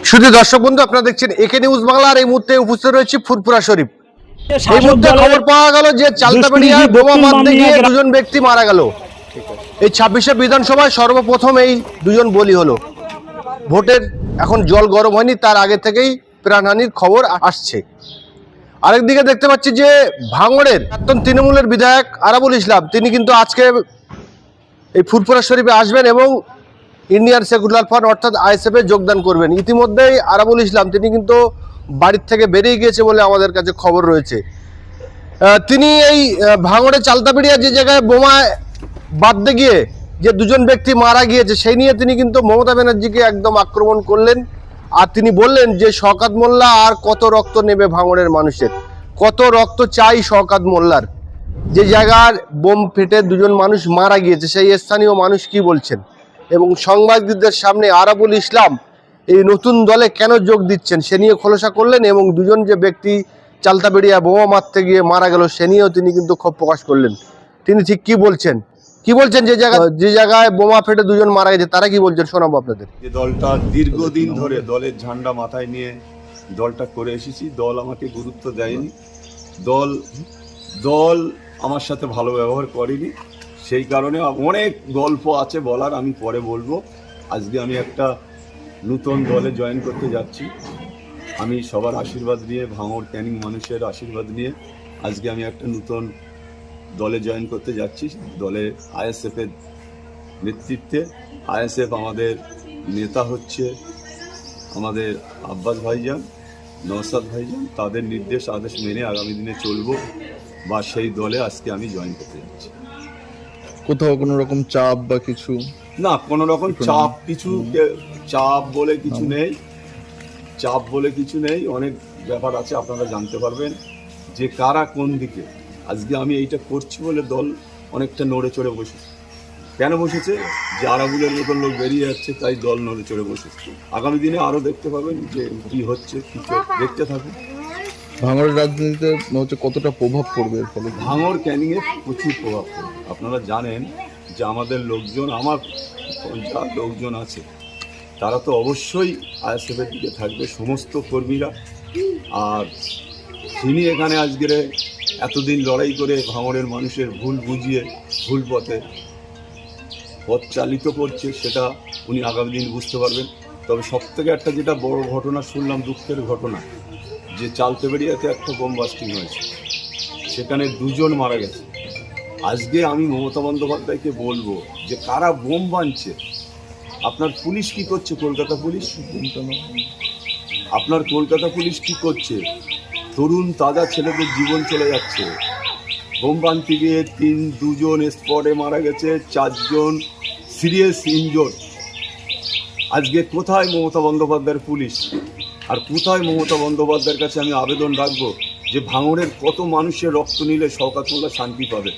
শুধু দর্শক বন্ধু, আপনারা দেখছেন একে নিউজ বাংলা। আর এই মুহূর্তে উপস্থিত রয়েছে ফুরফুরা শরীফ। এই মুহূর্তে খবর পাওয়া গেল যে চালতাবাড়িয়ায় বোমা বাঁধতে গিয়ে দুজন ব্যক্তি মারা গেল। এই 26শে বিধানসভায় সর্বপ্রথম এই দুজন বলি হলো। ভোটের এখন জল গরম হয়নি, তার আগে থেকেই প্রাণহানির খবর আসছে। আরেকদিকে দেখতে পাচ্ছি যে ভাঙড়ের প্রাক্তন তৃণমূলের বিধায়ক আরাবুল ইসলাম, তিনি কিন্তু আজকে এই ফুরফুরা শরীফে আসবেন এবং ইন্ডিয়ান সেকুলার ফ্রন্ট অর্থাৎ আইএসএফ এ যোগদান করবেন। ইতিমধ্যেই আরাবুল ইসলাম তিনি কিন্তু বাড়ির থেকে বেরিয়ে গিয়েছে বলে আমাদের কাছে খবর রয়েছে। তিনি এই ভাঙড়ে চালতাবাড়িয়া যে জায়গায় বোমা বাঁধতে গিয়ে যে দুজন ব্যক্তি মারা গিয়েছে সেই নিয়ে তিনি কিন্তু মমতা ব্যানার্জিকে একদম আক্রমণ করলেন। আর তিনি বললেন যে শওকত মোল্লা আর কত রক্ত নেবে ভাঙড়ের মানুষের, কত রক্ত চাই শওকত মোল্লার। যে জায়গার বোম ফেটে দুজন মানুষ মারা গিয়েছে সেই স্থানীয় মানুষ কি বলছেন এবং সাংবাদিকদের সামনে আরাবুল ইসলাম এই নতুন দলে কেন যোগ দিচ্ছেন সে নিয়ে খোলাসা করলেন। এবং দুজন যে ব্যক্তি চালতাবাড়িয়া বোমা মারতে গিয়ে মারা গেল সে নিয়েও তিনি কিন্তু ক্ষোভ প্রকাশ করলেন। তিনি ঠিক কি বলছেন যে জায়গায় বোমা ফেটে দুজন মারা গেছে তারা কি বলছেন শোনাবো আপনাদের। যে দলটা দীর্ঘদিন ধরে দলের ঝান্ডা মাথায় নিয়ে দলটা করে এসেছি, দল আমাকে গুরুত্ব দেয়নি, দল আমার সাথে ভালো ব্যবহার করেনি। সেই কারণে অনেক গল্প আছে বলার, আমি পরে বলবো। আজকে আমি একটা নতুন দলে জয়েন করতে যাচ্ছি। আমি সবার আশীর্বাদ নিয়ে, ভাঙড় ক্যানিং মানুষের আশীর্বাদ নিয়ে আজকে আমি একটা নতুন দলে জয়েন করতে যাচ্ছি। দলে আইএসএফের নেতৃত্বে, আইএসএফ আমাদের নেতা হচ্ছে আমাদের আব্বাস ভাইজান, নওশাদ ভাইজান, তাদের নির্দেশ আদেশ মেনে আগামী দিনে চলবো বা সেই দলে আজকে আমি জয়েন করতে যাচ্ছি। কোথাও কোনো রকম চাপ বা কিছু না, কোনো রকম চাপ বলে কিছু নেই, চাপ বলে কিছু নেই। অনেক ব্যাপার আছে, আপনারা জানতে পারবেন যে কারা কোন দিকে। আজকে আমি এইটা করছি বলে দল অনেকটা নড়ে চড়ে বসেছে। কেন বসেছে? যে আরাবুলের মতন লোক বেরিয়ে যাচ্ছে, তাই দল নড়ে চড়ে বসেছে। আগামী দিনে আরও দেখতে পাবেন যে কী হচ্ছে, কিছু দেখতে থাকুন। ভাঙড়ের রাজনীতিতে কতটা প্রভাব পড়বে এর ফলে? ভাঙড় ক্যানিংয়ে প্রচুর প্রভাব পড়বে। আপনারা জানেন যে আমাদের লোকজন, আমার যা লোকজন আছে তারা তো অবশ্যই আইএসএফের দিকে থাকবে, সমস্ত কর্মীরা। আর যিনি এখানে আজকের এতদিন লড়াই করে ভাঙড়ের মানুষের ভুল বুঝিয়ে ভুল পথে পথ চালিত করছে, সেটা উনি আগামী দিন বুঝতে পারবেন। তবে সবথেকে একটা যেটা বড় ঘটনা শুনলাম, দুঃখের ঘটনা, যে চালতাবাড়িয়াতে একটা বোম বাস্টিং হয়েছে, সেখানে দুজন মারা গেছে। আজকে আমি মমতা বন্দ্যোপাধ্যায়কে বলবো যে কারা বোম বাঁধছে, আপনার পুলিশ কি করছে? কলকাতা পুলিশ, আপনার কলকাতা পুলিশ কি করছে? তরুণ তাজা ছেলেদের জীবন চলে যাচ্ছে। বোম বাঁধতে গিয়ে দুজন স্পটে মারা গেছে, 4 জন সিরিয়াস ইনজোর্ড। আজকে কোথায় মমতা বন্দ্যোপাধ্যায়ের পুলিশ? আর কোথায় মমতা বন্দ্যোপাধ্যায়ের কাছে আমি আবেদন রাখবো যে ভাঙড়ের কত মানুষের রক্ত নিলে শওকত মোল্লা শান্তি পাবে?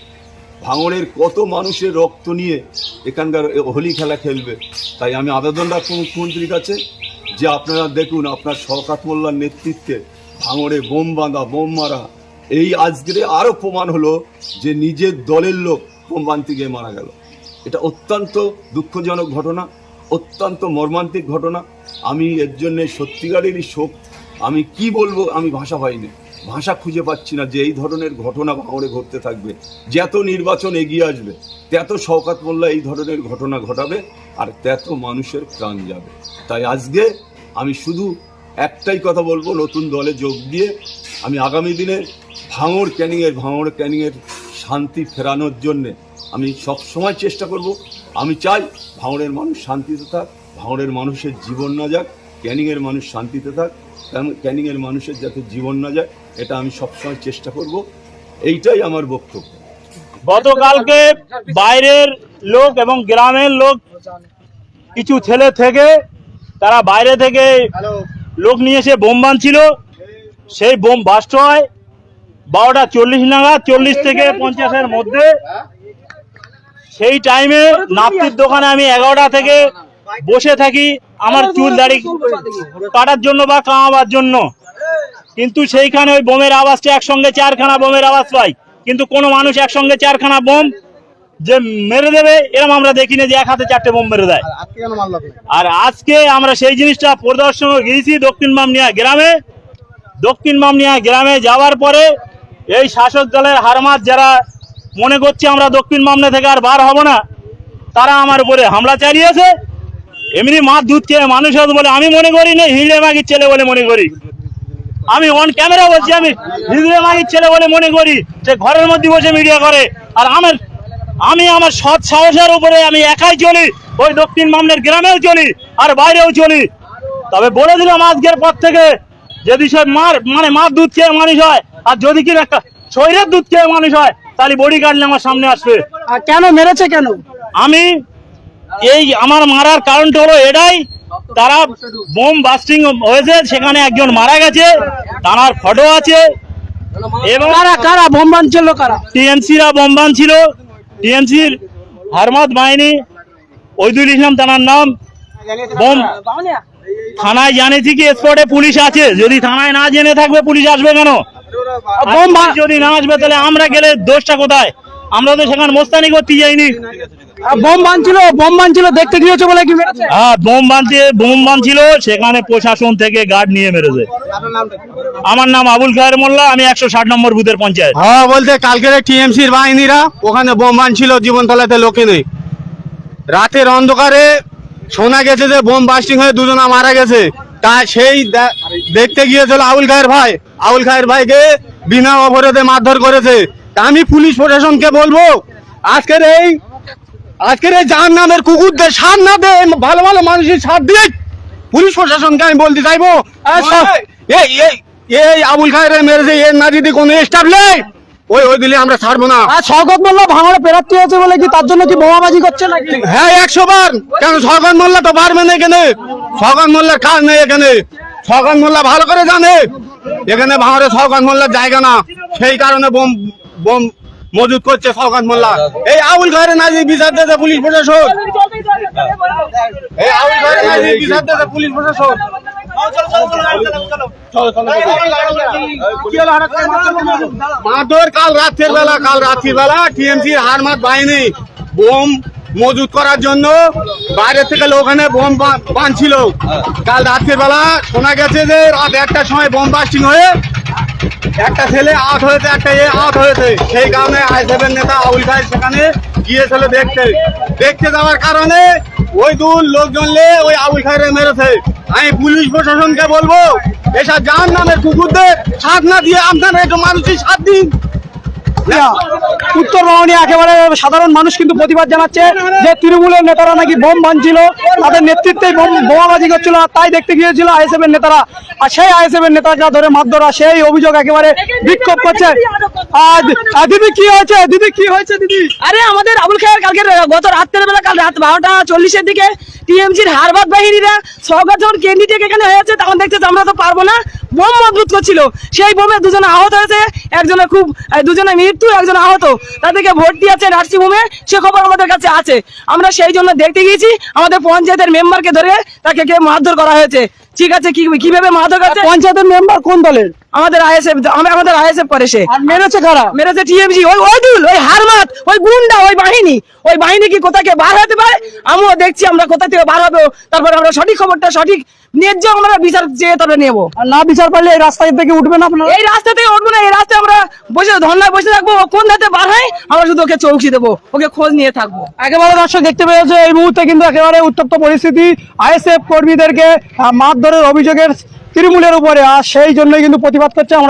ভাঙড়ের কত মানুষের রক্ত নিয়ে এখানকার হোলি খেলা খেলবে? তাই আমি আবেদন রাখবো মুখ্যমন্ত্রীর কাছে যে আপনারা দেখুন, আপনার শওকত মোল্লার নেতৃত্বে ভাঙড়ে বোম বাঁধা, বোম মারা, এই আজকে আরও প্রমাণ হলো যে নিজের দলের লোক বোম বাঁধতে গিয়ে মারা গেল। এটা অত্যন্ত দুঃখজনক ঘটনা, অত্যন্ত মর্মান্তিক ঘটনা। আমি এর জন্যে সত্যিকারেরই শোক। আমি কি বলবো, আমি ভাষা পাইনি, ভাষা খুঁজে পাচ্ছি না যে এই ধরনের ঘটনা ভাঙড়ে ঘটতে থাকবে। যত নির্বাচন এগিয়ে আসবে তত শওকত মোল্লা এই ধরনের ঘটনা ঘটাবে আর তত মানুষের প্রাণ যাবে। তাই আজকে আমি শুধু একটাই কথা বলবো, নতুন দলে যোগ দিয়ে আমি আগামী দিনে ভাঙড় ক্যানিংয়ের শান্তি ফেরানোর জন্যে আমি সবসময় চেষ্টা করব। আমি চাই ভাঙড়ের মানুষ শান্তিতে থাক, ভাঙড়ের মানুষের জীবন না যাক, ক্যানিংয়ের মানুষ শান্তিতে থাক, ক্যানিংয়ের মানুষের যাতে জীবন না যায়, এটা আমি সবসময় চেষ্টা করব। এইটাই আমার বক্তব্য। গতকালকে বাইরের লোক এবং গ্রামের লোক কিছু ছেলে থেকে তারা বাইরে থেকে লোক নিয়ে এসে বোম বাঁধছিল। সেই বোম বাস্ট হয় 12:40 নাগাদ, 40 থেকে 50-এর মধ্যে। সেই টাইমে নাপ্তির দোকানে আমি 11টা থেকে বসে থাকি আমার চুল দাড়ি কাটার জন্য বা কামাবার জন্য। কিন্তু সেইখানে ওই বোমের আওয়াজটা একসঙ্গে 4খানা বোমের আওয়াজ পাই, কিন্তু কোনো মানুষ একসঙ্গে 4খানা বোম যে মেরে দেবে, এরকম আমরা দেখি না যে এক হাতে 4টে বোম মেরে দেয়। আর আজকে আমরা সেই জিনিসটা পরিদর্শন গিয়েছি দক্ষিণ মামনিয়া গ্রামে। দক্ষিণ মামনিয়া গ্রামে যাওয়ার পরে এই শাসক দলের হারমাত যারা মনে করছে আমরা দক্ষিণ মামনিয়া থেকে আর বার হব না, তারা আমার উপরে হামলা চালিয়েছে। এমনি মাছ দুধ খেয়ে মানুষ আছে বলে আমি মনে করি না, হিড়ে মাগির ছেলে বলে মনে করি। আমি অন ক্যামেরা বলছি, আমি হিড়ে মাগির ছেলে বলে মনে করি। সে ঘরের মধ্যে বসে মিডিয়া করে, আর আমি আমার সৎ সাহসের উপরে আমি একাই চলি, ওই দক্ষিণ মামনিয়ার গ্রামেও চলি আর বাইরেও চলি। তবে বলে দিলাম আজকের পর থেকে যদি সে মাছ দুধ খেয়ে মানুষ হয়, আর যদি কিনা একটা শরীরের দুধ খেয়ে মানুষ হয়, তাহলে বডি কাটলে আমার সামনে আসবে। আর কেন মেরেছে কেন? আমার মারার কারণটা হলো এটাই, তারা বোম বাস্টিং হয়েছে, সেখানে একজন মারা গেছে, তার ফটো আছে। এবং কারা বোম বানছিল? কারা? টিএমসিরা বোম বানছিল। টিএমসির হারমাত বাহিনী, ওইদুল ইসলাম তার নাম। বোম থানায় জানিয়েছি কি স্পটে পুলিশ আছে, যদি থানায় না জেনে থাকবে পুলিশ আসবে কেন? বোম যদি না আসবে তাহলে আমরা গেলে দোষটা কোথায়? আমরা তো সেখানে মোস্তানি করতে যাইনি। বোম বানছিল দেখতে গিয়েছে বলে কি মেরেছে? হ্যাঁ, বোম বানছিল, সেখানে প্রশাসন থেকে গার্ড নিয়ে মেরেছে। আমার নাম আবুল খায়ের মোল্লা, আমি 160 নম্বর বুথের পঞ্চায়েত। হ্যাঁ, বলতে কালকের টিএমসির বাহিনীরা ওখানে বোম বানছিল, জীবনতলাতে লোকে নেই। রাতের অন্ধকারে শোনা গেছে যে বোম বাস্টিং হয়ে দুজনা মারা গেছে। তা সেই দেখতে গিয়েছিল আবুল খায়ের ভাইকে বিনা অপরাধে মারধর করেছে। তা আমি পুলিশ প্রশাসনকে বলবো, আজকের এই জাহান নামের কুকুরদের সাথ না দে, ভালো ভালো মানুষের সাথ দিয়ে পুলিশ প্রশাসনকে আমি বলতে চাইবো, এই আবুল খায়ের মেরেছে, এর না যদি কোনো স্টাফ নেই, ওই দিলে আমরা ছাড়বো না। আর শওকত মোল্লা ভাঙড়ে প্রার্থী আছে বলে কি তার জন্য কি বোমাবাজি করছে নাকি? হ্যাঁ, 100 বার। কেন শওকত মোল্লা তো পারবে না এখানে? শওকত মোল্লার কাজ নেই এখানে। শওকত মোল্লা ভালো করে জানে এখানে ভাঙড়ে শওকত মোল্লার জায়গা না, সেই কারণে বোম মজুদ করছে শওকত মোল্লা। এই আবুল খায়ের না যে বিচার দিতে পুলিশ প্রশাসন, এই আবুল খায়ের না যে বিচার দিতে পুলিশ প্রশাসন। মারধর কাল রাত্রির বেলা টিএমসি হারমাত বাহিনী বোম মজুদ করার জন্য বাইরে থেকে ওখানে বোম বানছিল। কাল রাত্রির বেলা শোনা গেছে যে রাত 1টার সময় বোম বাস্টিং হয়ে একটা ছেলে আহত হয়েছে, একটা আহত হয়েছে। সেই কারণে আইএসএফ এর নেতা আবুল খায়ের সেখানে গিয়েছিল দেখতে যাওয়ার কারণে ওই দূর লোকজন ওই আবুল খায়ের মেরেছে। আমি পুলিশ প্রশাসনকে বলবো, এসব জাহান নামের কুকুরদের সাথ না দিয়ে আপনারা একটু মানুষের সাথ দিন। উত্তর বাহিনী একেবারে সাধারণ মানুষ কিন্তু প্রতিবাদ জানাচ্ছে যে তৃণমূলের নেতারা নাকি বোম বানছিল, তাদের নেতৃত্বে বোমাবাজি করছিল, তাই দেখতে গিয়েছিল আইএসএফ এর নেতারা। আর সেই আইএসএফ এর নেতারা ধরে মারধরা, সেই অভিযোগ একেবারে বিক্ষোভ করছে। আর দিদি কি হয়েছে দিদি? আরে আমাদের আবুল খায়ের কালকে গত রাত্রের বেলা, কাল রাত 12:40-এর দিকে টিএমসির হারবাদ বাহিনীরা সরকার যখন ক্যান্ডিডেট এখানে হয়েছে তখন দেখতেছে আমরা তো পারবো না, বোম মজবুত করছিল। সেই বোমে দুজনে আহত হয়েছে, দুজনে মৃত্যু, একজন আহত। তাদেরকে ভর্তি আছে নার্সিং হোমে, সে খবর আমাদের কাছে আছে। আমরা সেই জন্য দেখতে গিয়েছি, আমাদের পঞ্চায়েতের মেম্বারকে ধরে তাকে মারধর করা হয়েছে। ঠিক আছে, কিভাবে মারধর করছে? পঞ্চায়েতের মেম্বার কোন দলের? আমাদের আইএসএফ করে। সে আর মেরেছে কারা? মেরেছে টিএমসি, ওই হারমাত, ওই গুন্ডা, ওই বাহিনী কি কোথাকে বার হতে পারে? আমিও দেখছি আমরা কোথা থেকে বার হবে, তারপর আমরা সঠিক খবরটা সঠিক ন্যায্য আমরা বিচার চেয়ে তবে নেবো। আর না বিচার পাইলে এই রাস্তা থেকে উঠবে না আপনারা? এই রাস্তা থেকে উঠবো না, এই রাস্তায় আমরা ধর্নায় বসে থাকবো। কোন ধাতে বার হয় আমরা শুধু ওকে চৌকি দেবো, ওকে খোঁজ নিয়ে থাকবো। একেবারে দর্শক দেখতে পেয়েছে এই মুহূর্তে কিন্তু একেবারে উত্তপ্ত পরিস্থিতি আইএসএফ কর্মীদেরকে মারধরের অভিযোগের তৃণমূলের উপরে, আর সেই জন্যই কিন্তু প্রতিবাদ করছে। আমরা